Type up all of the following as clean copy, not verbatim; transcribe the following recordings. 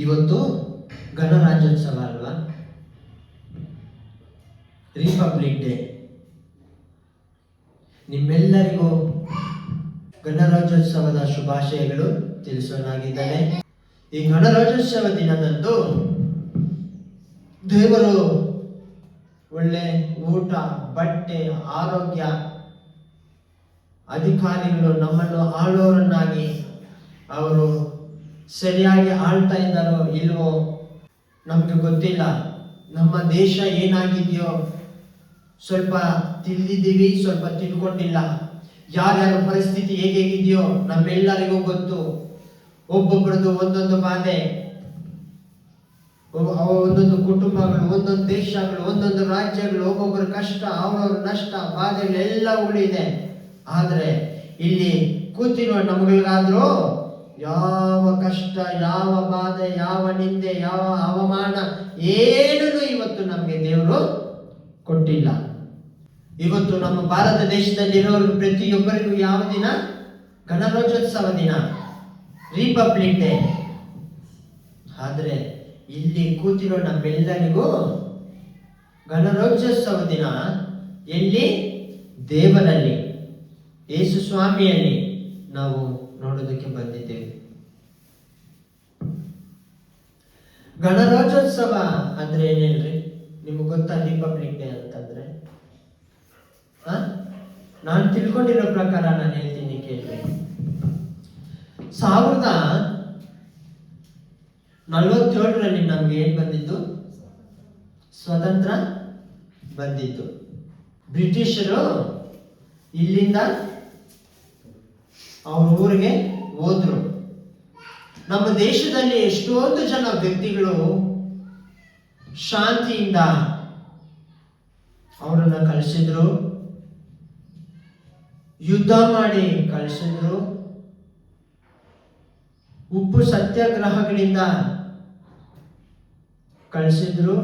ಇವತ್ತು ಗಣರಾಜ್ಯೋತ್ಸವ ಅಲ್ವಾ, ರಿಪಬ್ಲಿಕ್ ಡೇ. ನಿಮ್ಮೆಲ್ಲರಿಗೂ ಗಣರಾಜ್ಯೋತ್ಸವದ ಶುಭಾಶಯಗಳು ತಿಳಿಸೋನಾಗಿದ್ದಾರೆ. ಈ ಗಣರಾಜ್ಯೋತ್ಸವ ದಿನದಂದು ದೇವರು ಒಳ್ಳೆ ಊಟ, ಬಟ್ಟೆ, ಆರೋಗ್ಯ, ಅಧಿಕಾರಿಗಳು ನಮ್ಮನ್ನು ಆಳೋರನ್ನಾಗಿ ಅವರು ಸರಿಯಾಗಿ ಆಳ್ತಾ ಇದ್ದಾರೋ ಇಲ್ವೋ ನಮಗೆ ಗೊತ್ತಿಲ್ಲ. ನಮ್ಮ ದೇಶ ಏನಾಗಿದೆಯೋ ಸ್ವಲ್ಪ ತಿಳಿದಿದ್ದೀವಿ, ಸ್ವಲ್ಪ ತಿಳ್ಕೊಂಡಿಲ್ಲ. ಯಾರ್ಯಾರ ಪರಿಸ್ಥಿತಿ ಹೇಗಿದೆಯೋ ನಮ್ಮೆಲ್ಲರಿಗೂ ಗೊತ್ತು. ಒಬ್ಬೊಬ್ಬರದು ಒಂದೊಂದು ಬಾಧೆ, ಒಂದೊಂದು ಕುಟುಂಬಗಳು, ಒಂದೊಂದು ದೇಶಗಳು, ಒಂದೊಂದು ರಾಜ್ಯಗಳು, ಒಬ್ಬೊಬ್ಬರ ಕಷ್ಟ, ಅವರವ್ರ ನಷ್ಟ, ಬಾಧೆಗಳೆಲ್ಲ ಉಳಿದೆ. ಆದರೆ ಇಲ್ಲಿ ಕೂತಿರೋ ನಮಗಳಿಗಾದ್ರೂ ಯಾವ ಕಷ್ಟ, ಯಾವ ಬಾಧೆ, ಯಾವ ನಿಂದೆ, ಯಾವ ಅವಮಾನ ಏನೂ ಇವತ್ತು ನಮಗೆ ದೇವರು ಕೊಟ್ಟಿಲ್ಲ. ಇವತ್ತು ನಮ್ಮ ಭಾರತ ದೇಶದಲ್ಲಿರೋರು ಪ್ರತಿಯೊಬ್ಬರಿಗೂ ಯಾವ ದಿನ? ಗಣರಾಜ್ಯೋತ್ಸವ ದಿನ, ರಿಪಬ್ಲಿಕ್ ಡೇ. ಆದರೆ ಇಲ್ಲಿ ಕೂತಿರೋ ನಮ್ಮೆಲ್ಲರಿಗೂ ಗಣರಾಜ್ಯೋತ್ಸವ ದಿನ ಎಲ್ಲಿ? ದೇವರಲ್ಲಿ, ಯೇಸು ಸ್ವಾಮಿಯಲ್ಲಿ ನಾವು ನೋಡೋದಕ್ಕೆ ಬಂದಿದ್ದೇವೆ. ಗಣರಾಜ್ಯೋತ್ಸವ ಅಂದ್ರೆ ಏನೇನ್ರಿ? ನಿಮ್ಗೆ ಗೊತ್ತಾ ರಿಪಬ್ಲಿಕ್ ಡೇ ಅಂತಂದ್ರೆ? ನಾನು ತಿಳ್ಕೊಂಡಿರೋ ಪ್ರಕಾರ ನಾನು ಹೇಳ್ತೀನಿ, ಕೇಳ್ರಿ. 1947ರಲ್ಲಿ ನಮ್ಗೆ ಏನ್ ಬಂದಿದ್ದು? ಸ್ವತಂತ್ರ ಬಂದಿತ್ತು. ಬ್ರಿಟಿಷರು ಇಲ್ಲಿಂದ ಅವ್ರ ಊರಿಗೆ ಹೋದ್ರು. ನಮ್ಮ ದೇಶದಲ್ಲಿ ಎಷ್ಟೊಂದು ಜನ ವ್ಯಕ್ತಿಗಳು ಶಾಂತಿಯಿಂದ ಅವರನ್ನ ಕಳಿಸಿದ್ರು, ಯುದ್ಧ ಮಾಡಿ ಕಳಿಸಿದ್ರು, ಉಪ್ಪು ಸತ್ಯಾಗ್ರಹಗಳಿಂದ ಕಳಿಸಿದ್ರು.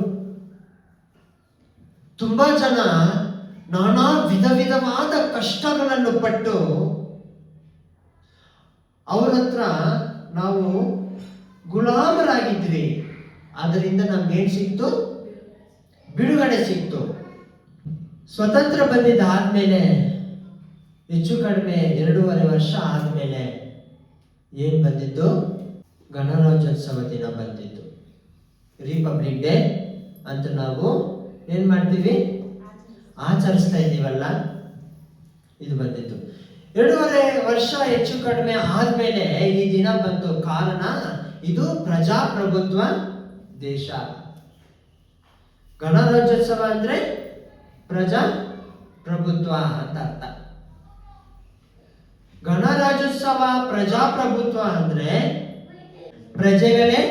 ತುಂಬಾ ಜನ ನಾನಾ ವಿಧವಾದ ಕಷ್ಟಗಳನ್ನು ಪಟ್ಟು ಅವರ ಹತ್ರ ನಾವು ಗುಲಾಮರಾಗಿದ್ವಿ. ಅದರಿಂದ ನಮ್ಗೇನ್ ಸಿಕ್ತು? ಬಿಡುಗಡೆ ಸಿಕ್ತು. ಸ್ವತಂತ್ರ ಬಂದಿದ್ದಾದ್ಮೇಲೆ ಹೆಚ್ಚು ಕಡಿಮೆ 2.5 ವರ್ಷ ಆದ್ಮೇಲೆ ಏನ್ ಬಂದಿದ್ದು? ಗಣರಾಜ್ಯೋತ್ಸವ ದಿನ ಬಂದಿದ್ದು. ರಿಪಬ್ಲಿಕ್ ಡೇ ಅಂತ ನಾವು ಏನ್ ಮಾಡ್ತೀವಿ? ಆಚರಿಸ್ತಾ ಇದ್ದೀವಲ್ಲ, ಇದು ಬಂದಿದ್ದು. 2.5 ವರ್ಷ ಹೆಚ್ಚು ಕಡಿಮೆ ಆದ್ಮೇಲೆ ಈ ದಿನ ಬಂತು. ಕಾರಣ ಇದು ಪ್ರಜಾಪ್ರಭುತ್ವ ದೇಶ. ಗಣರಾಜ್ಯೋತ್ಸವ ಅಂದ್ರೆ ಪ್ರಜಾಪ್ರಭುತ್ವ ಅಂತ ಅರ್ಥ. ಗಣರಾಜ್ಯೋತ್ಸವ ಪ್ರಜಾಪ್ರಭುತ್ವ ಅಂದ್ರೆ ಪ್ರಜೆಗಳೇ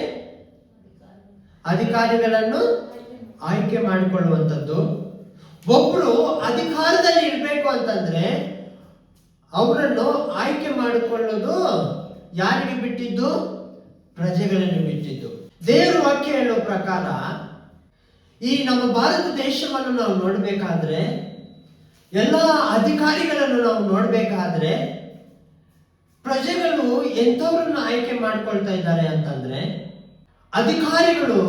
ಅಧಿಕಾರಿಗಳನ್ನು ಆಯ್ಕೆ ಮಾಡಿಕೊಳ್ಳುವಂಥದ್ದು. ಒಬ್ರು ಅಧಿಕಾರದಲ್ಲಿ ಇರಬೇಕು ಅಂತಂದ್ರೆ ಅವರನ್ನು ಆಯ್ಕೆ ಮಾಡಿಕೊಳ್ಳೋದು ಯಾರಿಗೆ ಬಿಟ್ಟಿದ್ದು? ಪ್ರಜೆಗಳನ್ನು ಬಿಟ್ಟಿದ್ದು. ದೇವರು ವಾಕ್ಯ ಹೇಳೋ ಪ್ರಕಾರ ಈ ನಮ್ಮ ಭಾರತ ದೇಶವನ್ನು ನಾವು ನೋಡ್ಬೇಕಾದ್ರೆ, ಎಲ್ಲ ಅಧಿಕಾರಿಗಳನ್ನು ನಾವು ನೋಡ್ಬೇಕಾದ್ರೆ ಪ್ರಜೆಗಳು ಎಂಥವ್ರನ್ನ ಆಯ್ಕೆ ಮಾಡ್ಕೊಳ್ತಾ ಇದ್ದಾರೆ ಅಂತಂದ್ರೆ, ಅಧಿಕಾರಿಗಳು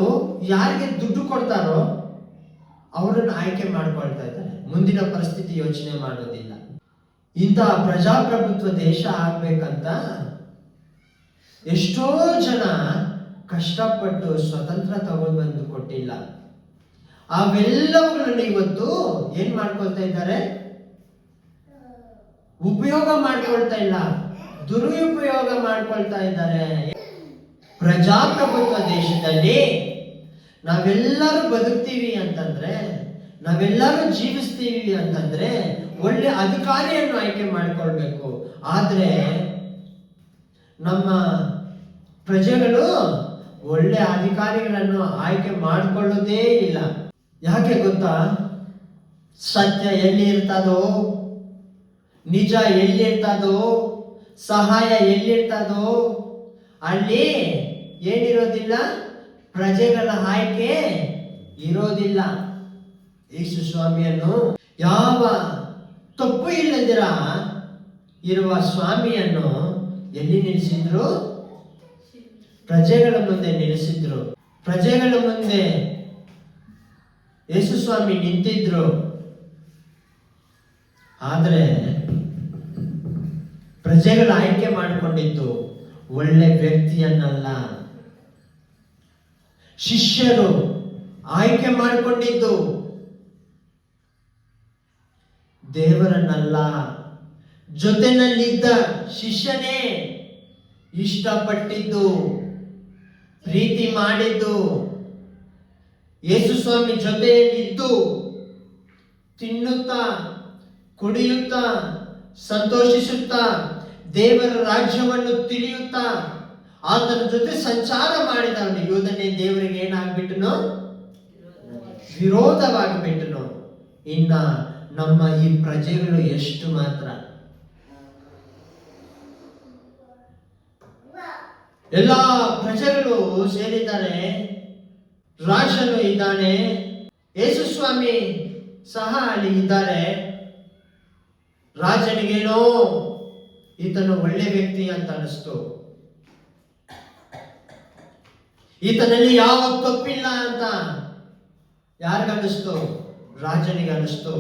ಯಾರಿಗೆ ದುಡ್ಡು ಕೊಡ್ತಾರೋ ಅವರನ್ನು ಆಯ್ಕೆ ಮಾಡ್ಕೊಳ್ತಾ ಇದ್ದಾರೆ. ಮುಂದಿನ ಪರಿಸ್ಥಿತಿ ಯೋಚನೆ ಮಾಡೋದಿಲ್ಲ. ಇಂತಹ ಪ್ರಜಾಪ್ರಭುತ್ವ ದೇಶ ಆಗ್ಬೇಕಂತ ಎಷ್ಟೋ ಜನ ಕಷ್ಟಪಟ್ಟು ಸ್ವತಂತ್ರ ತಗೊಂಡ್ಬಂದು ಕೊಟ್ಟಿಲ್ಲ. ಅವೆಲ್ಲವುಗಳನ್ನು ಇವತ್ತು ಏನ್ ಮಾಡ್ಕೊಳ್ತಾ ಇದ್ದಾರೆ? ಉಪಯೋಗ ಮಾಡ್ಕೊಳ್ತಾ ಇಲ್ಲ, ದುರುಪಯೋಗ ಮಾಡ್ಕೊಳ್ತಾ ಇದ್ದಾರೆ. ಪ್ರಜಾಪ್ರಭುತ್ವ ದೇಶದಲ್ಲಿ ನಾವೆಲ್ಲರೂ ಬದುಕ್ತೀವಿ ಅಂತಂದ್ರೆ, ನಾವೆಲ್ಲರೂ ಜೀವಿಸ್ತೀವಿ ಅಂತಂದ್ರೆ ಒಳ್ಳೆ ಅಧಿಕಾರಿಯನ್ನು ಆಯ್ಕೆ ಮಾಡಿಕೊಳ್ಬೇಕು. ಆದ್ರೆ ನಮ್ಮ ಪ್ರಜೆಗಳು ಒಳ್ಳೆ ಅಧಿಕಾರಿಗಳನ್ನು ಆಯ್ಕೆ ಮಾಡಿಕೊಳ್ಳೋದೇ ಇಲ್ಲ. ಯಾಕೆ ಗೊತ್ತಾ? ಸತ್ಯ ಎಲ್ಲಿ ಇರ್ತದೋ, ನಿಜ ಎಲ್ಲಿ ಇರ್ತದೋ, ಸಹಾಯ ಎಲ್ಲಿರ್ತದೋ ಅಲ್ಲಿ ಏನಿರೋದಿಲ್ಲ? ಪ್ರಜೆಗಳ ಆಯ್ಕೆ ಇರೋದಿಲ್ಲ. ಯೇಸು ಸ್ವಾಮಿಯನ್ನು, ಯಾವ ತಪ್ಪು ಇಲ್ಲದಿರ ಇರುವ ಸ್ವಾಮಿಯನ್ನು ಎಲ್ಲಿ ನಿಲ್ಲಿಸಿದ್ರು? ಪ್ರಜೆಗಳ ಮುಂದೆ ನಿಲ್ಲಿಸಿದ್ರು. ಪ್ರಜೆಗಳ ಮುಂದೆ ಯೇಸು ಸ್ವಾಮಿ ನಿಂತಿದ್ರು. ಆದರೆ ಪ್ರಜೆಗಳು ಆಯ್ಕೆ ಮಾಡಿಕೊಂಡಿದ್ದು ಒಳ್ಳೆ ವ್ಯಕ್ತಿಯನ್ನಲ್ಲ. ಶಿಷ್ಯರು ಆಯ್ಕೆ ಮಾಡಿಕೊಂಡಿದ್ದು ದೇವರನ್ನಲ್ಲ. ಜೊತೆನಲ್ಲಿದ್ದ ಶಿಷ್ಯನೇ ಇಷ್ಟಪಟ್ಟಿದ್ದು, ಪ್ರೀತಿ ಮಾಡಿದ್ದು, ಯೇಸು ಸ್ವಾಮಿ ಜೊತೆಯಲ್ಲಿದ್ದು ತಿನ್ನುತ್ತಾ ಕುಡಿಯುತ್ತಾ ಸಂತೋಷಿಸುತ್ತಾ ದೇವರ ರಾಜ್ಯವನ್ನು ತಿಳಿಯುತ್ತಾ ಆತನ ಜೊತೆ ಸಂಚಾರ ಮಾಡಿದವನು ಯೂದನೇ ದೇವರಿಗೆ ಏನಾಗ್ಬಿಟ್ಟನು? ವಿರೋಧವಾಗಿಬಿಟ್ಟನು. ಇನ್ನ ನಮ್ಮ ಈ ಪ್ರಜೆಗಳು ಎಷ್ಟು ಮಾತ್ರ ಎಲ್ಲ ಪ್ರಜೆಗಳು ಸೇರಿದ್ದಾರೆ. ರಾಜನು ಇದ್ದಾನೆ, ಯೇಸು ಸ್ವಾಮಿ ಸಹ ಅಲ್ಲಿ ಇದ್ದಾರೆ. ರಾಜನಿಗೇನೋ ಈತನು ಒಳ್ಳೆ ವ್ಯಕ್ತಿ ಅಂತ ಅನಿಸ್ತು, ಈತನಲ್ಲಿ ಯಾವ ತಪ್ಪಿಲ್ಲ ಅಂತ ಯಾರಿಗನ್ನಿಸ್ತು? ರಾಜನಿಗೆ ಅನಿಸ್ತು.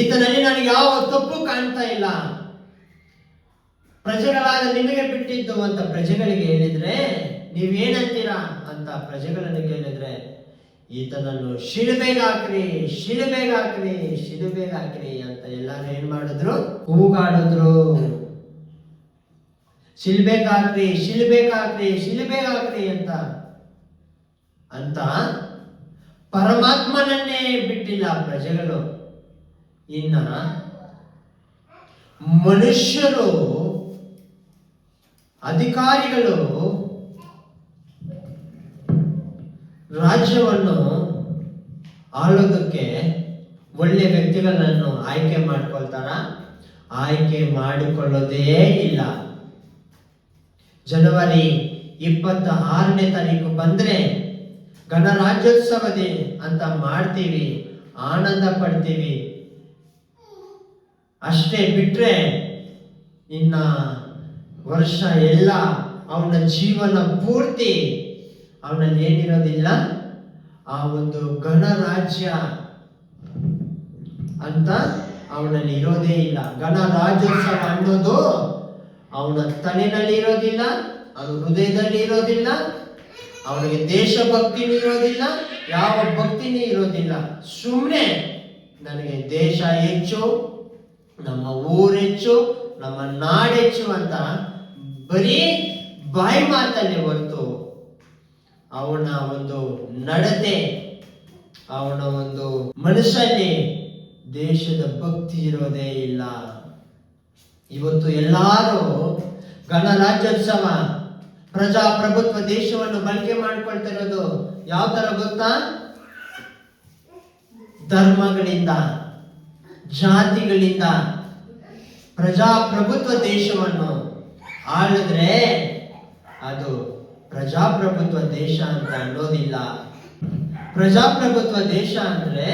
ಈತನಲ್ಲಿ ನನಗೆ ಯಾವ ತಪ್ಪು ಕಾಣ್ತಾ ಇಲ್ಲ, ಪ್ರಜೆಗಳಾದ ನಿಮಗೆ ಬಿಟ್ಟಿದ್ದು ಅಂತ ಪ್ರಜೆಗಳಿಗೆ ಹೇಳಿದ್ರೆ ನೀವೇನಂತೀರಾ ಅಂತ ಪ್ರಜೆಗಳನ್ನು ಕೇಳಿದ್ರೆ ಈತನನ್ನು ಶಿಲುಬೆಗಾಕ್ರಿ, ಶಿಲುಬೆಗಾಕ್ರಿ, ಶಿಲುಬೆಗಾಕ್ರಿ ಅಂತ ಎಲ್ಲರೂ ಏನ್ ಮಾಡಿದ್ರು? ಕೂಗಾಡಿದ್ರು. ಶಿಲುಬೆಗಾಕ್ರಿ, ಶಿಲುಬೆಗಾಕ್ರಿ, ಶಿಲುಬೆಗಾಕ್ರಿ ಅಂತ ಅಂತ ಪರಮಾತ್ಮನನ್ನೇ ಬಿಟ್ಟಿಲ್ಲ ಪ್ರಜೆಗಳು. ಇನ್ನ ಮನುಷ್ಯರು, ಅಧಿಕಾರಿಗಳು ರಾಜ್ಯವನ್ನು ಆಳೋದಕ್ಕೆ ಒಳ್ಳೆ ವ್ಯಕ್ತಿಗಳನ್ನು ಆಯ್ಕೆ ಮಾಡ್ಕೊಳ್ತಾರ? ಆಯ್ಕೆ ಮಾಡಿಕೊಳ್ಳೋದೇ ಇಲ್ಲ. ಜನವರಿ 26ನೇ ತಾರೀಕು ಬಂದ್ರೆ ಗಣರಾಜ್ಯೋತ್ಸವದಿ ಅಂತ ಮಾಡ್ತೀವಿ, ಆನಂದ ಪಡ್ತೀವಿ. ಅಷ್ಟೇ ಬಿಟ್ರೆ ಇನ್ನ ವರ್ಷ ಎಲ್ಲ ಅವನ ಜೀವನ ಪೂರ್ತಿ ಅವನಲ್ಲಿ ಏನಿರೋದಿಲ್ಲ, ಆ ಒಂದು ಗಣರಾಜ್ಯ ಅಂತ ಅವನಲ್ಲಿ ಇರೋದೇ ಇಲ್ಲ. ಗಣರಾಜ್ಯೋತ್ಸವ ಅನ್ನೋದು ಅವನ ತಲೆನಲ್ಲಿ ಇರೋದಿಲ್ಲ, ಅವನ ಹೃದಯದಲ್ಲಿ ಇರೋದಿಲ್ಲ, ಅವನಿಗೆ ದೇಶಭಕ್ತಿನೂ ಇರೋದಿಲ್ಲ, ಯಾವ ಭಕ್ತಿನೂ ಇರೋದಿಲ್ಲ. ಸುಮ್ಮನೆ ನನಗೆ ದೇಶ ಹೆಚ್ಚು, ನಮ್ಮ ಊರು ಹೆಚ್ಚು, ನಮ್ಮ ನಾಡೆಚ್ಚು ಅಂತ ಬರೀ ಬಾಯಿ ಮಾತಲ್ಲಿ ಹೊರತು ಅವನ ಒಂದು ನಡತೆ, ಅವನ ಒಂದು ಮನಸ್ಸಲ್ಲಿ ದೇಶದ ಭಕ್ತಿ ಇರೋದೇ ಇಲ್ಲ. ಇವತ್ತು ಎಲ್ಲಾರು ಗಣರಾಜ್ಯೋತ್ಸವ, ಪ್ರಜಾಪ್ರಭುತ್ವ ದೇಶವನ್ನು ಬಳಕೆ ಮಾಡ್ಕೊಳ್ತಿರೋದು ಯಾವ ತರ ಗೊತ್ತಾ? ಧರ್ಮಗಳಿಂದ, ಜಾತಿಗಳಿಂದ ಪ್ರಜಾಪ್ರಭುತ್ವ ದೇಶವನ್ನು ಆಳಿದ್ರೆ ಅದು ಪ್ರಜಾಪ್ರಭುತ್ವ ದೇಶ ಅಂತ ಅನ್ನೋದಿಲ್ಲ. ಪ್ರಜಾಪ್ರಭುತ್ವ ದೇಶ ಅಂದ್ರೆ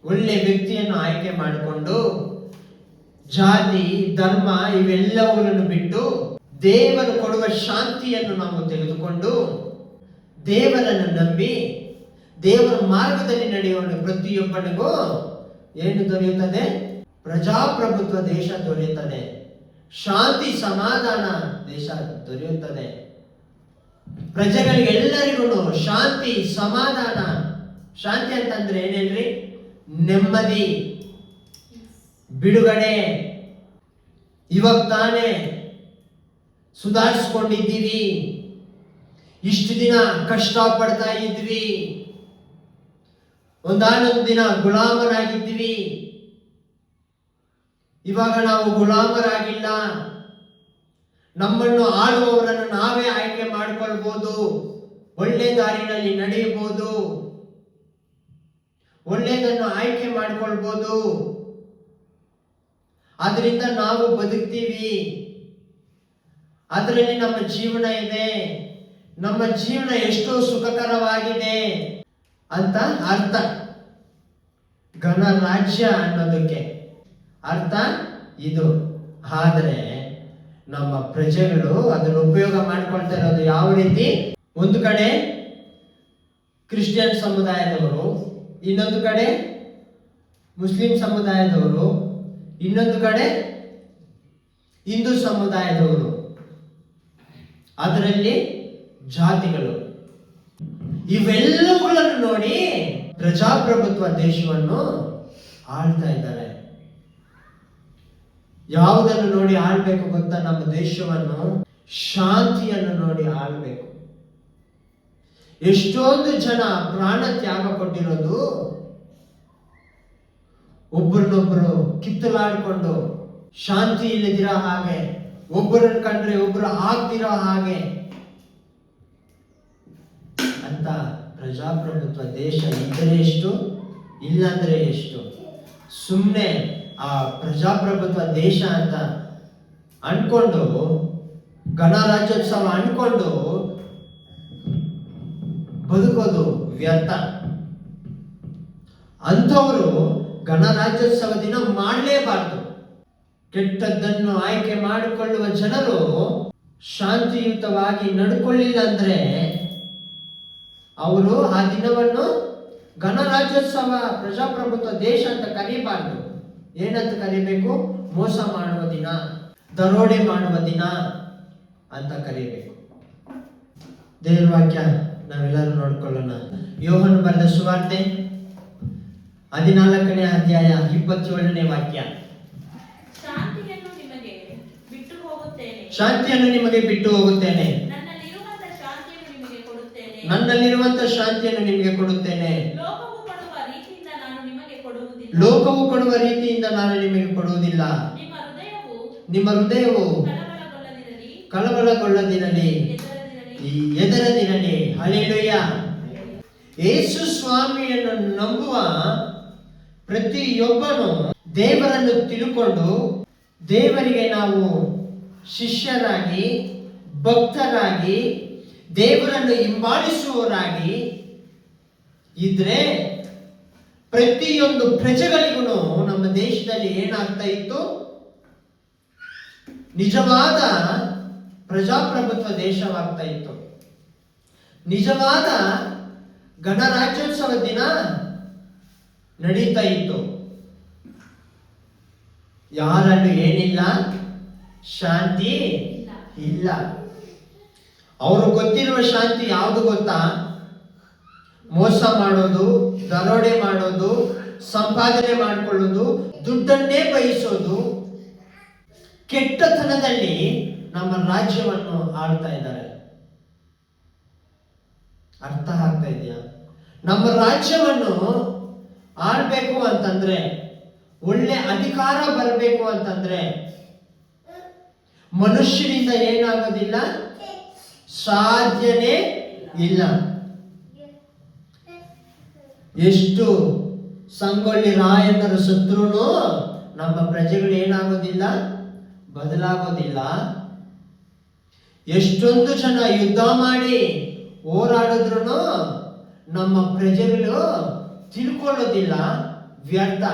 ಒಳ್ಳೆ ವ್ಯಕ್ತಿಯನ್ನು ಆಯ್ಕೆ ಮಾಡಿಕೊಂಡು ಜಾತಿ, ಧರ್ಮ ಇವೆಲ್ಲವುಗಳನ್ನು ಬಿಟ್ಟು ದೇವರು ಕೊಡುವ ಶಾಂತಿಯನ್ನು ನಾವು ತೆಗೆದುಕೊಂಡು ದೇವರನ್ನು ನಂಬಿ ದೇವರ ಮಾರ್ಗದಲ್ಲಿ ನಡೆಯುವ ಪ್ರತಿಯೊಬ್ಬನಿಗೂ ಏನು ದೊರೆಯುತ್ತದೆ? ಪ್ರಜಾಪ್ರಭುತ್ವ ದೇಶ ದೊರೆಯುತ್ತದೆ, ಶಾಂತಿ ಸಮಾಧಾನ ದೇಶ ದೊರೆಯುತ್ತದೆ. ಪ್ರಜೆಗಳಿಗೆಲ್ಲರಿಗೂ ಶಾಂತಿ ಸಮಾಧಾನ. ಶಾಂತಿ ಅಂತಂದ್ರೆ ಏನೇನ್ರಿ? ನೆಮ್ಮದಿ, ಬಿಡುಗಡೆ. ಇವಾಗ ತಾನೇ ಸುಧಾರಿಸ್ಕೊಂಡಿದ್ದೀವಿ, ಇಷ್ಟು ದಿನ ಕಷ್ಟ ಪಡ್ತಾ ಇದ್ವಿ, ಒಂದಾನೊಂದು ದಿನ ಗುಲಾಮರಾಗಿದ್ವಿ, ಇವಾಗ ನಾವು ಗುಲಾಮರಾಗಿಲ್ಲ. ನಮ್ಮನ್ನು ಆಳುವವರನ್ನು ನಾವೇ ಆಯ್ಕೆ ಮಾಡಿಕೊಳ್ಬಹುದು, ಒಳ್ಳೆ ದಾರಿನಲ್ಲಿ ನಡೆಯಬಹುದು, ಒಳ್ಳೆಯದನ್ನು ಆಯ್ಕೆ ಮಾಡಿಕೊಳ್ಬಹುದು. ಅದರಿಂದ ನಾವು ಬದುಕ್ತೀವಿ, ಅದರಲ್ಲಿ ನಮ್ಮ ಜೀವನ ಇದೆ, ನಮ್ಮ ಜೀವನ ಎಷ್ಟೋ ಸುಖಕರವಾಗಿದೆ ಅಂತ ಅರ್ಥ. ಗಣರಾಜ್ಯ ಅನ್ನೋದಕ್ಕೆ ಅರ್ಥ ಇದು. ಆದರೆ ನಮ್ಮ ಪ್ರಜೆಗಳು ಅದನ್ನು ಉಪಯೋಗ ಮಾಡ್ಕೊಳ್ತಾ ಇರೋದು ಯಾವ ರೀತಿ? ಒಂದು ಕಡೆ ಕ್ರಿಶ್ಚಿಯನ್ ಸಮುದಾಯದವರು, ಇನ್ನೊಂದು ಕಡೆ ಮುಸ್ಲಿಂ ಸಮುದಾಯದವರು, ಇನ್ನೊಂದು ಕಡೆ ಹಿಂದೂ ಸಮುದಾಯದವರು, ಅದರಲ್ಲಿ ಜಾತಿಗಳು, ಇವೆಲ್ಲವುಗಳನ್ನು ನೋಡಿ ಪ್ರಜಾಪ್ರಭುತ್ವ ದೇಶವನ್ನು ಆಳ್ತಾ ಇದ್ದಾರೆ. ಯಾವುದನ್ನು ನೋಡಿ ಆಳ್ಬೇಕು ಗೊತ್ತಾ? ನಮ್ಮ ದೇಶವನ್ನು ಶಾಂತಿಯನ್ನು ನೋಡಿ ಆಳ್ಬೇಕು. ಎಷ್ಟೊಂದು ಜನ ಪ್ರಾಣ ತ್ಯಾಗ ಕೊಟ್ಟಿರೋದು ಒಬ್ಬರನ್ನೊಬ್ಬರು ಕಿತ್ತಲಾಡ್ಕೊಂಡು, ಶಾಂತಿ ಇಲ್ಲದಿರೋ ಹಾಗೆ, ಒಬ್ಬರನ್ನು ಕಂಡ್ರೆ ಒಬ್ಬರು ಆಗ್ದಿರೋ ಹಾಗೆ ಅಂತ. ಪ್ರಜಾಪ್ರಭುತ್ವ ದೇಶ ಇದ್ದರೆ ಎಷ್ಟು, ಇಲ್ಲಾಂದ್ರೆ ಎಷ್ಟು? ಸುಮ್ಮನೆ ಆ ಪ್ರಜಾಪ್ರಭುತ್ವ ದೇಶ ಅಂತ ಅನ್ಕೊಂಡು, ಗಣರಾಜ್ಯೋತ್ಸವ ಅನ್ಕೊಂಡು ಬದುಕೋದು ವ್ಯರ್ಥ. ಅಂಥವರು ಗಣರಾಜ್ಯೋತ್ಸವ ದಿನ ಮಾಡಲೇಬಾರದು. ಕೆಟ್ಟದ್ದನ್ನು ಆಯ್ಕೆ ಮಾಡಿಕೊಳ್ಳುವ ಜನರು ಶಾಂತಿಯುತವಾಗಿ ನಡ್ಕೊಳ್ಳಿಲ್ಲ ಅಂದ್ರೆ ಅವರು ಆ ದಿನವನ್ನು ಗಣರಾಜ್ಯೋತ್ಸವ ಪ್ರಜಾಪ್ರಭುತ್ವ ದೇಶ ಅಂತ ಕರೀಬಾರ್ದು. ಏನಂತ ಕರಿಬೇಕು? ಮೋಸ ಮಾಡುವ ದಿನ, ದರೋಡೆ ಮಾಡುವ ದಿನ ಅಂತ ಕರೀಬೇಕು. ದೇವರ ವಾಕ್ಯ ನಾವೆಲ್ಲರೂ ನೋಡ್ಕೊಳ್ಳೋಣ. ಯೋಹನ ಬರೆದ ಸುವಾರ್ತೆ 14ನೇ ಅಧ್ಯಾಯ 27ನೇ ವಾಕ್ಯ. ಶಾಂತಿಯನ್ನು ನಿಮಗೆ ಬಿಟ್ಟು ಹೋಗುತ್ತೇನೆ, ಶಾಂತಿಯನ್ನು ನಿಮಗೆ ಬಿಟ್ಟು ಹೋಗುತ್ತೇನೆ, ನನ್ನಲ್ಲಿರುವಂತಹ ಶಾಂತಿಯನ್ನು ನಿಮಗೆ ಕೊಡುತ್ತೇನೆ. ಲೋಕವು ಕೊಡುವ ರೀತಿಯಿಂದ ನಾನು ನಿಮಗೆ ಕೊಡುವುದಿಲ್ಲ. ಲೋಕವು ಕೊಡುವ ರೀತಿಯಿಂದ ನಾನು ನಿಮಗೆ ಕೊಡುವುದಿಲ್ಲ. ನಿಮ್ಮ ಹೃದಯವು ಕಳವಳಗೊಳ್ಳದಿರಲಿ, ಎದರದಿರಲಿ. ಹಲ್ಲೆಲೂಯಾ. ಯೇಸು ಸ್ವಾಮಿಯನ್ನು ನಂಬುವ ಪ್ರತಿಯೊಬ್ಬನು ದೇವರನ್ನು ತಿಳ್ಕೊಂಡು, ದೇವರಿಗೆ ನಾವು ಶಿಷ್ಯರಾಗಿ, ಭಕ್ತರಾಗಿ, ದೇವರನ್ನು ಹಿಂಬಾಲಿಸುವವರಾಗಿ ಇದ್ರೆ ಪ್ರತಿಯೊಂದು ಪ್ರಜೆಗಳಿಗೂ ನಮ್ಮ ದೇಶದಲ್ಲಿ ಏನಾಗ್ತಾ ಇತ್ತು? ನಿಜವಾದ ಪ್ರಜಾಪ್ರಭುತ್ವ ದೇಶವಾಗ್ತಾ ಇತ್ತು. ನಿಜವಾದ ಗಣರಾಜ್ಯೋತ್ಸವ ದಿನ ನಡೀತಾ ಇತ್ತು. ಯಾರಲ್ಲೂ ಏನಿಲ್ಲ, ಶಾಂತಿ ಇಲ್ಲ. ಅವರು ಗೊತ್ತಿರುವ ಶಾಂತಿ ಯಾವುದು ಗೊತ್ತಾ? ಮೋಸ ಮಾಡೋದು, ದರೋಡೆ ಮಾಡೋದು, ಸಂಪಾದನೆ ಮಾಡಿಕೊಳ್ಳೋದು, ದುಡ್ಡನ್ನೇ ಬಯಸೋದು, ಕೆಟ್ಟತನದಲ್ಲಿ ನಮ್ಮ ರಾಜ್ಯವನ್ನು ಆಳ್ತಾ ಇದ್ದಾರೆ. ಅರ್ಥ ಆಗ್ತಾ ಇದೆಯಾ? ನಮ್ಮ ರಾಜ್ಯವನ್ನು ಆಳ್ಬೇಕು ಅಂತಂದ್ರೆ, ಒಳ್ಳೆ ಅಧಿಕಾರ ಬರಬೇಕು ಅಂತಂದ್ರೆ ಮನುಷ್ಯನಿಂದ ಏನಾಗೋದಿಲ್ಲ, ಸಾಧ್ಯನೇ ಇಲ್ಲ. ಎಷ್ಟು ಸಂಗೊಳ್ಳಿ ರಾಯಣ್ಣರು ಸತ್ರುನು ನಮ್ಮ ಪ್ರಜೆಗಳು ಏನಾಗೋದಿಲ್ಲ, ಬದಲಾಗೋದಿಲ್ಲ. ಎಷ್ಟೊಂದು ಜನ ಯುದ್ಧ ಮಾಡಿ ಹೋರಾಡಿದ್ರು ನಮ್ಮ ಪ್ರಜೆಗಳು ತಿಳ್ಕೊಳ್ಳೋದಿಲ್ಲ, ವ್ಯರ್ಥ.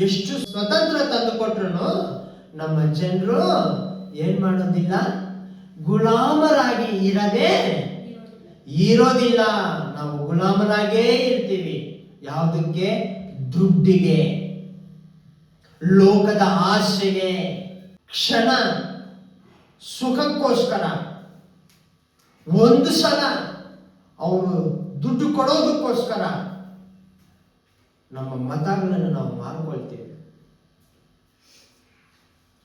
ಎಷ್ಟು ಸ್ವತಂತ್ರ ತಂದು ಕೊಟ್ರು ನಮ್ಮ ಜನರು ಏನ್ ಮಾಡೋದಿಲ್ಲ, ಗುಲಾಮರಾಗಿ ಇರೋದಿಲ್ಲ. ನಾವು ಗುಲಾಮರಾಗೇ ಇರ್ತೀವಿ. ಯಾವುದಕ್ಕೆ? ದುಡ್ಡಿಗೆ, ಲೋಕದ ಆಸೆಗೆ, ಕ್ಷಣ ಸುಖಕ್ಕೋಸ್ಕರ ಒಂದು ಸಲ ಅವರು ದುಡ್ಡು ಕೊಡೋದಕ್ಕೋಸ್ಕರ ನಮ್ಮ ಮತಗಳನ್ನು ನಾವು ಮಾರ್ಕೊಳ್ತೀವಿ.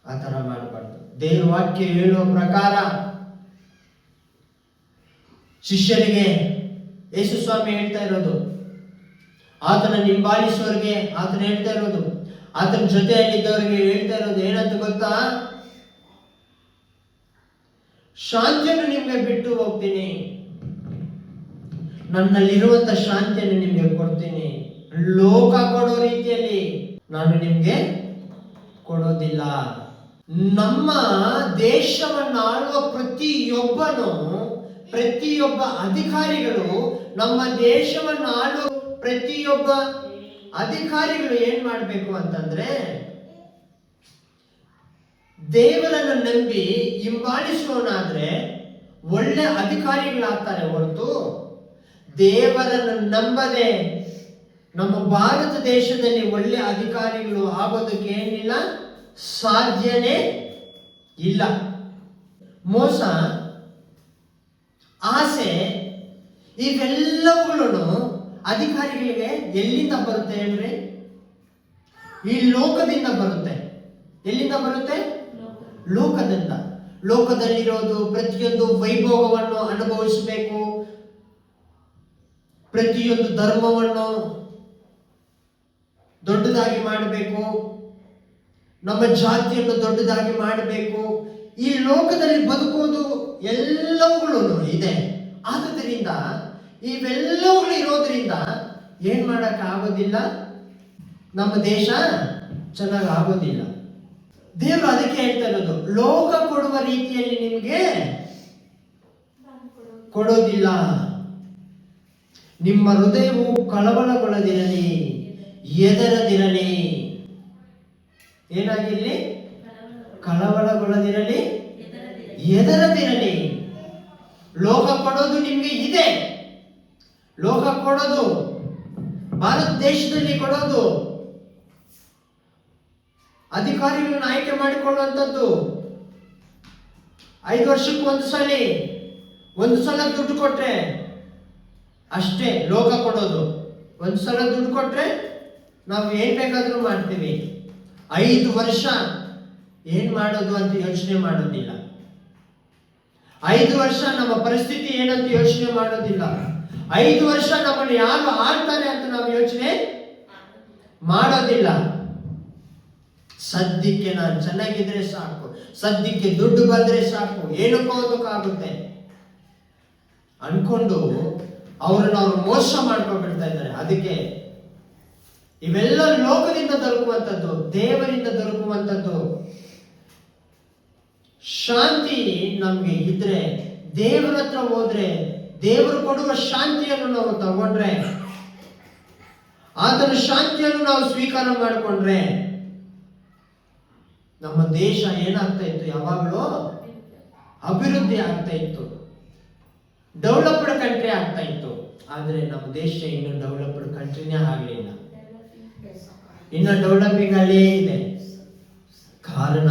ಆ ಥರ ಮಾಡಬಾರ್ದು. ದೇವರ ವಾಕ್ಯ ಹೇಳುವ ಪ್ರಕಾರ ಶಿಷ್ಯರಿಗೆ ಯೇಸು ಸ್ವಾಮಿ ಹೇಳ್ತಾ ಇರೋದು, ಆತನ ಹಿಂಬಾಲಿಸುವವರಿಗೆ ಆತನ ಹೇಳ್ತಾ ಇರೋದು, ಆತನ ಜೊತೆಯಲ್ಲಿದ್ದವರಿಗೆ ಹೇಳ್ತಾ ಇರೋದು ಏನಂತ ಗೊತ್ತಾ? ಶಾಂತಿಯನ್ನು ನಿಮ್ಗೆ ಬಿಟ್ಟು ಹೋಗ್ತೀನಿ, ನನ್ನಲ್ಲಿರುವಂತ ಶಾಂತಿಯನ್ನು ನಿಮ್ಗೆ ಕೊಡ್ತೀನಿ. ಲೋಕ ಕೊಡೋ ರೀತಿಯಲ್ಲಿ ನಾನು ನಿಮ್ಗೆ ಕೊಡೋದಿಲ್ಲ. ನಮ್ಮ ದೇಶವನ್ನು ಆಳುವ ಪ್ರತಿಯೊಬ್ಬ ಅಧಿಕಾರಿಗಳು, ನಮ್ಮ ದೇಶವನ್ನು ಆಳುವ ಪ್ರತಿಯೊಬ್ಬ ಅಧಿಕಾರಿಗಳು ಏನ್ ಮಾಡ್ಬೇಕು ಅಂತಂದ್ರೆ, ದೇವರನ್ನು ನಂಬಿ ಹಿಂಬಾಲಿಸುವವನಾದ್ರೆ ಒಳ್ಳೆ ಅಧಿಕಾರಿಗಳಾಗ್ತಾರೆ ಹೊರತು ದೇವರನ್ನು ನಂಬದೆ ನಮ್ಮ ಭಾರತ ದೇಶದಲ್ಲಿ ಒಳ್ಳೆ ಅಧಿಕಾರಿಗಳು ಆಗೋದಕ್ಕೆ ಏನಿಲ್ಲ, ಸಾಧ್ಯನೇ ಇಲ್ಲ. ಮೋಸ, ಆಸೆ ಇವೆಲ್ಲವುಗಳನ್ನು ಅಧಿಕಾರಿಗಳಿಗೆ ಎಲ್ಲಿಂದ ಬರುತ್ತೆ ಹೇಳ್ರಿ? ಈ ಲೋಕದಿಂದ ಬರುತ್ತೆ. ಎಲ್ಲಿಂದ ಬರುತ್ತೆ? ಲೋಕದಿಂದ. ಲೋಕದಲ್ಲಿರೋದು ಪ್ರತಿಯೊಂದು ವೈಭೋಗವನ್ನು ಅನುಭವಿಸಬೇಕು, ಪ್ರತಿಯೊಂದು ಧರ್ಮವನ್ನು ದೊಡ್ಡದಾಗಿ ಮಾಡಬೇಕು, ನಮ್ಮ ಜಾತಿಯನ್ನು ದೊಡ್ಡದಾಗಿ ಮಾಡಬೇಕು. ಈ ಲೋಕದಲ್ಲಿ ಬದುಕೋದು ಎಲ್ಲವುಗಳು ಇದೆ. ಆದುದರಿಂದ ಇವೆಲ್ಲವುಗಳು ಇರೋದ್ರಿಂದ ಏನ್ ಮಾಡಕ್ ಆಗೋದಿಲ್ಲ, ನಮ್ಮ ದೇಶ ಚೆನ್ನಾಗಿ ಆಗೋದಿಲ್ಲ. ದೇವರು ಅದಕ್ಕೆ ಹೇಳ್ತಾ ಇರೋದು, ಲೋಕ ಕೊಡುವ ರೀತಿಯಲ್ಲಿ ನಿಮ್ಗೆ ಕೊಡೋದಿಲ್ಲ. ನಿಮ್ಮ ಹೃದಯವು ಕಳವಳಗೊಳ್ಳದಿರಲಿ, ಎದರದಿರಲಿ. ಏನಾಗಿರ್ಲಿ? ಕಳವಳಗೊಳ್ಳದಿರಲಿ, ಎದರದಿರಲಿ. ಲೋಕ ಕೊಡೋದು ನಿಮ್ಗೆ ಇದೆ. ಲೋಕ ಕೊಡೋದು, ಭಾರತ ದೇಶದಲ್ಲಿ ಕೊಡೋದು, ಅಧಿಕಾರಿಗಳನ್ನ ಆಯ್ಕೆ ಮಾಡಿಕೊಳ್ಳುವಂಥದ್ದು 5 ವರ್ಷಕ್ಕೆ ಒಂದು ಸಲ ದುಡ್ಡು ಕೊಟ್ರೆ ಅಷ್ಟೇ ಲೋಕ ಕೊಡೋದು. ಒಂದು ಸಲ ದುಡ್ಡು ಕೊಟ್ರೆ ನಾವು ಏನ್ ಬೇಕಾದ್ರೂ ಮಾಡ್ತೀವಿ. 5 ವರ್ಷ ಏನ್ ಮಾಡೋದು ಅಂತ ಯೋಚನೆ ಮಾಡೋದಿಲ್ಲ. 5 ವರ್ಷ ನಮ್ಮ ಪರಿಸ್ಥಿತಿ ಏನಂತ ಯೋಚನೆ ಮಾಡೋದಿಲ್ಲ. 5 ವರ್ಷ ನಮ್ಮನ್ನು ಯಾರು ಆಳ್ತಾರೆ ಅಂತ ನಾವು ಯೋಚನೆ ಮಾಡೋದಿಲ್ಲ. ಸದ್ಯಕ್ಕೆ ನಾನು ಚೆನ್ನಾಗಿದ್ರೆ ಸಾಕು, ಸದ್ಯಕ್ಕೆ ದುಡ್ಡು ಬಂದ್ರೆ ಸಾಕು, ಏನಕ್ಕೋ ಅದಕ್ಕಾಗುತ್ತೆ ಅನ್ಕೊಂಡು ಅವ್ರು ಮೋಸ ಮಾಡ್ಕೊಂಡ್ಬಿಡ್ತಾ ಇದ್ದಾರೆ. ಅದಕ್ಕೆ ಇವೆಲ್ಲ ಲೋಕದಿಂದ ದೊರಕುವಂಥದ್ದು, ದೇವರಿಂದ ದೊರಕುವಂಥದ್ದು. ಶಾಂತಿ ನಮ್ಗೆ ಇದ್ರೆ, ದೇವರ ಹತ್ರ ಹೋದ್ರೆ, ದೇವರು ಕೊಡುವ ಶಾಂತಿಯನ್ನು ನಾವು ತಗೊಂಡ್ರೆ, ಆತನ ಶಾಂತಿಯನ್ನು ನಾವು ಸ್ವೀಕಾರ ಮಾಡಿಕೊಂಡ್ರೆ, ನಮ್ಮ ದೇಶ ಏನಾಗ್ತಾ ಇತ್ತು, ಯಾವಾಗಲೂ ಅಭಿವೃದ್ಧಿ ಆಗ್ತಾ ಇತ್ತು, ಡೆವಲಪ್ಡ್ ಕಂಟ್ರಿ ಆಗ್ತಾ ಇತ್ತು. ಆದ್ರೆ ನಮ್ಮ ದೇಶ ಇನ್ನು ಡೆವಲಪ್ಡ್ ಕಂಟ್ರಿನೇ ಆಗಲಿಲ್ಲ, ಇನ್ನು ಡೆವಲಪಿಂಗ್ ಅಲ್ಲೇ ಇದೆ. ಕಾರಣ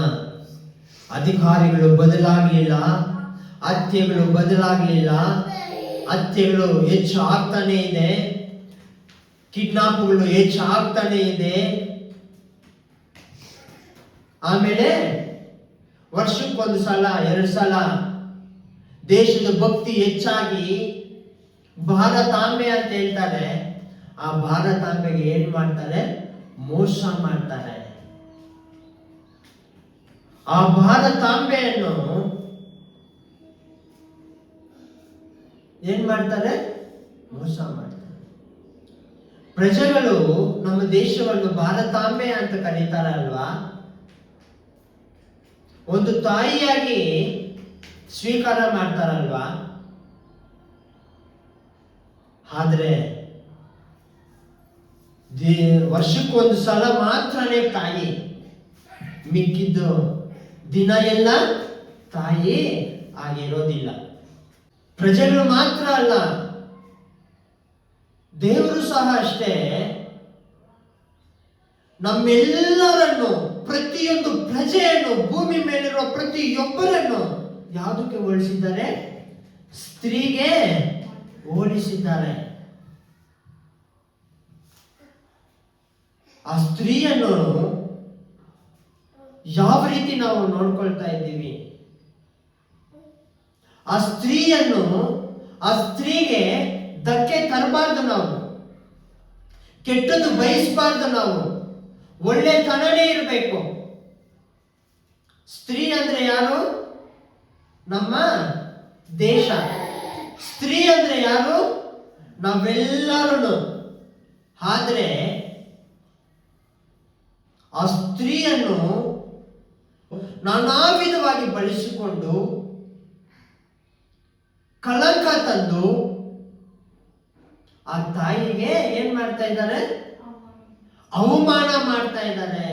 ಅಧಿಕಾರಿಗಳು ಬದಲಾಗಲಿಲ್ಲ, ಹತ್ಯೆಗಳು ಬದಲಾಗಲಿಲ್ಲ, ಹತ್ಯೆಗಳು ಹೆಚ್ಚು ಆಗ್ತಾನೆ ಇದೆ, ಕಿಡ್ನಾಪ್ಗಳು ಹೆಚ್ಚು ಆಗ್ತಾನೆ ಇದೆ. ಆಮೇಲೆ ವರ್ಷಕ್ಕೊಂದು ಸಲ 2 ಸಲ ದೇಶದ ಭಕ್ತಿ ಹೆಚ್ಚಾಗಿ ಭಾರತಾಂಬೆ ಅಂತ ಹೇಳ್ತಾರೆ. ಆ ಭಾರತಾಂಬೆಗೆ ಏನ್ ಮಾಡ್ತಾರೆ? ಮೋಸ ಮಾಡ್ತಾರೆ. ಆ ಭಾರತಾಂಬೆಯನ್ನು ಏನ್ ಮಾಡ್ತಾರೆ? ಮೋಸ ಮಾಡ್ತಾರೆ. ಪ್ರಜೆಗಳು ನಮ್ಮ ದೇಶವನ್ನು ಭಾರತಾಂಬೆ ಅಂತ ಕರೀತಾರಲ್ವಾ, ಒಂದು ತಾಯಿಯಾಗಿ ಸ್ವೀಕಾರ ಮಾಡ್ತಾರಲ್ವಾ. ಆದ್ರೆ ವರ್ಷಕ್ಕೊಂದು ಸಲ ಮಾತ್ರನೇ ತಾಯಿ, ಮಿಕ್ಕಿದ್ದು ದಿನ ಎಲ್ಲ ತಾಯಿ ಆಗಿರೋದಿಲ್ಲ. ಪ್ರಜೆಗಳು ಮಾತ್ರ ಅಲ್ಲ, ದೇವರು ಸಹ ಅಷ್ಟೇ. ನಮ್ಮೆಲ್ಲರನ್ನು, ಪ್ರತಿಯೊಂದು ಪ್ರಜೆಯನ್ನು, ಭೂಮಿ ಮೇಲಿರುವ ಪ್ರತಿಯೊಬ್ಬರನ್ನು ಯಾವುದಕ್ಕೆ ಹೋಲಿಸಿದ್ದಾರೆ? ಸ್ತ್ರೀಗೆ ಹೋಲಿಸಿದ್ದಾರೆ. ಆ ಸ್ತ್ರೀಯನ್ನು ಯಾವ ರೀತಿ ನಾವು ನೋಡ್ಕೊಳ್ತಾ ಇದ್ದೀವಿ? ಆ ಸ್ತ್ರೀಯನ್ನು, ಆ ಸ್ತ್ರೀಗೆ ಧಕ್ಕೆ ತರಬಾರ್ದು, ನಾವು ಕೆಟ್ಟದ್ದು ಬಯಸಬಾರ್ದು, ನಾವು ಒಳ್ಳೆತನನೇ ಇರಬೇಕು. ಸ್ತ್ರೀ ಅಂದ್ರೆ ಯಾರು? ನಮ್ಮ ದೇಶ. ಸ್ತ್ರೀ ಅಂದ್ರೆ ಯಾರು? ನಾವೆಲ್ಲರೂ. ಆದ್ರೆ ಆ ಸ್ತ್ರೀಯನ್ನು ನಾನಾ ವಿಧವಾಗಿ ಬಳಸಿಕೊಂಡು ಕಳಂಕ ತಂದು ಆ ತಾಯಿಗೆ ಏನ್ ಮಾಡ್ತಾ ಇದ್ದಾರೆ? ಅವಮಾನ ಮಾಡ್ತಾ ಇದ್ದಾರೆ.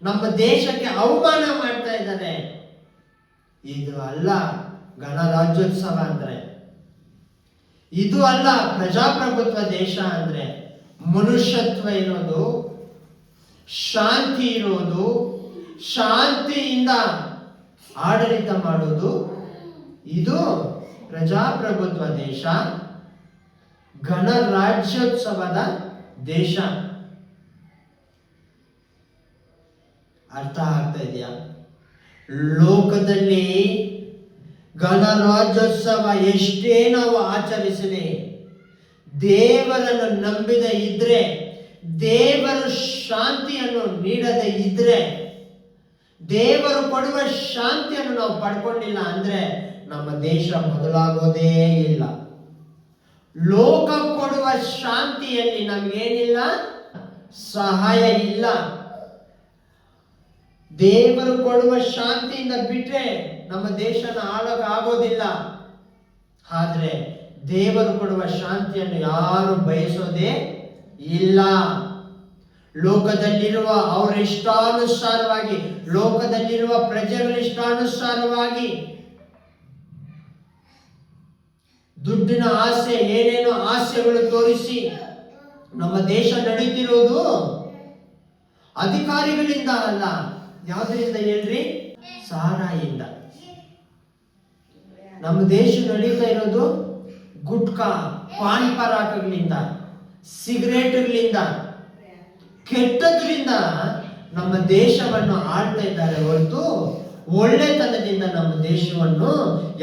ನಮ್ಮ ದೇಶಕ್ಕೆ ಅವಮಾನ ಮಾಡ್ತಾ ಇದ್ದಾರೆ. ಇದು ಅಲ್ಲ ಗಣರಾಜ್ಯೋತ್ಸವ ಅಂದ್ರೆ, ಇದು ಅಲ್ಲ ಪ್ರಜಾಪ್ರಭುತ್ವ ದೇಶ ಅಂದ್ರೆ. ಮನುಷ್ಯತ್ವ ಇರೋದು, ಶಾಂತಿ ಇರೋದು, ಶಾಂತಿಯಿಂದ ಆಡಳಿತ ಮಾಡೋದು, ಇದು ಪ್ರಜಾಪ್ರಭುತ್ವ ದೇಶ, ಗಣರಾಜ್ಯೋತ್ಸವದ ದೇಶ. ಅರ್ಥ ಆಗ್ತಾ ಇದೆಯಾ? ಲೋಕದಲ್ಲಿ ಗಣರಾಜ್ಯೋತ್ಸವ ಎಷ್ಟೇ ನಾವು ಆಚರಿಸಲಿ, ದೇವರನ್ನು ನಂಬಿದ ಇದ್ರೆ, ದೇವರು ಶಾಂತಿಯನ್ನು ನೀಡದೇ ಇದ್ರೆ, ದೇವರು ಕೊಡುವ ಶಾಂತಿಯನ್ನು ನಾವು ಪಡ್ಕೊಂಡಿಲ್ಲ ಅಂದ್ರೆ ನಮ್ಮ ದೇಶ ಬದಲಾಗೋದೇ ಇಲ್ಲ. ಲೋಕ ಕೊಡುವ ಶಾಂತಿಯಲ್ಲಿ ನಮಗೇನಿಲ್ಲ, ಸಹಾಯ ಇಲ್ಲ. ದೇವರು ಕೊಡುವ ಶಾಂತಿಯಿಂದ ಬಿಟ್ರೆ ನಮ್ಮ ದೇಶನ ಆಗೋದಿಲ್ಲ. ಆದ್ರೆ ದೇವರು ಕೊಡುವ ಶಾಂತಿಯನ್ನು ಯಾರು ಬಯಸೋದೇ ಇಲ್ಲ. ಲೋಕದಲ್ಲಿರುವ ಅವರ ಇಷ್ಟಾನುಸಾರವಾಗಿ, ಲೋಕದಲ್ಲಿರುವ ಪ್ರಜೆಗಳ ಇಷ್ಟಾನುಸಾರವಾಗಿ ದುಡ್ಡಿನ ಆಸೆ, ಏನೇನೋ ಆಸೆಗಳು ತೋರಿಸಿ ನಮ್ಮ ದೇಶ ನಡೀತಿರೋದು ಅಧಿಕಾರಿಗಳಿಂದ ಅಲ್ಲ. ಯಾವುದರಿಂದ ಹೇಳ್ರಿ? ಸಾರಾಯಿಂದ. ನಮ್ಮ ದೇಶ ನಡೀತಾ ಇರೋದು ಗುಟ್ಕಾ, ಪಾನ್ ಪರಾಕಗಳಿಂದ, ಸಿಗರೇಟ್ಗಳಿಂದ, ಕೆಟ್ಟದ್ರಿಂದ ನಮ್ಮ ದೇಶವನ್ನು ಆಳ್ತಾ ಇದ್ದಾರೆ ಹೊರತು ಒಳ್ಳೆತನದಿಂದ ನಮ್ಮ ದೇಶವನ್ನು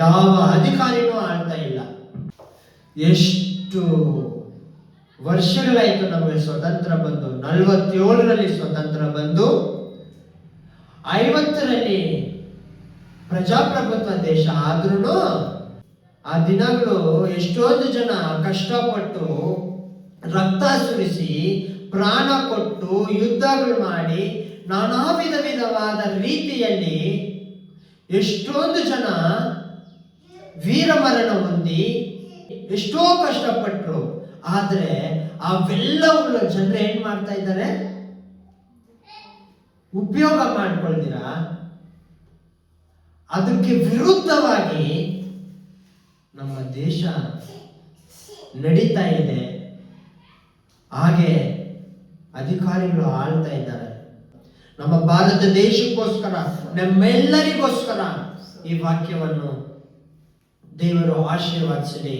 ಯಾವ ಅಧಿಕಾರಿನೂ ಆಳ್ತಾ ಇಲ್ಲ. ಎಷ್ಟು ವರ್ಷಗಳಾಯಿತು ನಮಗೆ ಸ್ವತಂತ್ರ ಬಂದು? 47ರಲ್ಲಿ ಸ್ವತಂತ್ರ ಬಂದು 50ರಲ್ಲಿ ಪ್ರಜಾಪ್ರಭುತ್ವ ದೇಶ ಆದ್ರೂ ಆ ದಿನಗಳು ಎಷ್ಟೊಂದು ಜನ ಕಷ್ಟಪಟ್ಟು ರಕ್ತ ಸುರಿಸಿ ಪ್ರಾಣ ಕೊಟ್ಟು ಯುದ್ಧಗಳು ಮಾಡಿ ನಾನಾ ವಿಧವಾದ ರೀತಿಯಲ್ಲಿ ಎಷ್ಟೊಂದು ಜನ ವೀರಮರಣ ಹೊಂದಿ ಎಷ್ಟೋ ಕಷ್ಟಪಟ್ಟರು. ಆದ್ರೆ ಅವೆಲ್ಲವುಗಳ ಜನರು ಏನ್ ಮಾಡ್ತಾ ಇದ್ದಾರೆ? ಉಪಯೋಗ ಮಾಡ್ಕೊಳ್ತೀರಾ? ಅದಕ್ಕೆ ವಿರುದ್ಧವಾಗಿ ನಮ್ಮ ದೇಶ ನಡೀತಾ ಇದೆ. ಹಾಗೆ ಅಧಿಕಾರಿಗಳು ಆಳ್ತಾ ಇದ್ದಾರೆ. ನಮ್ಮ ಭಾರತ ದೇಶಕ್ಕೋಸ್ಕರ, ನಮ್ಮೆಲ್ಲರಿಗೋಸ್ಕರ ಈ ವಾಕ್ಯವನ್ನು ದೇವರು ಆಶೀರ್ವದಿಸಲಿ.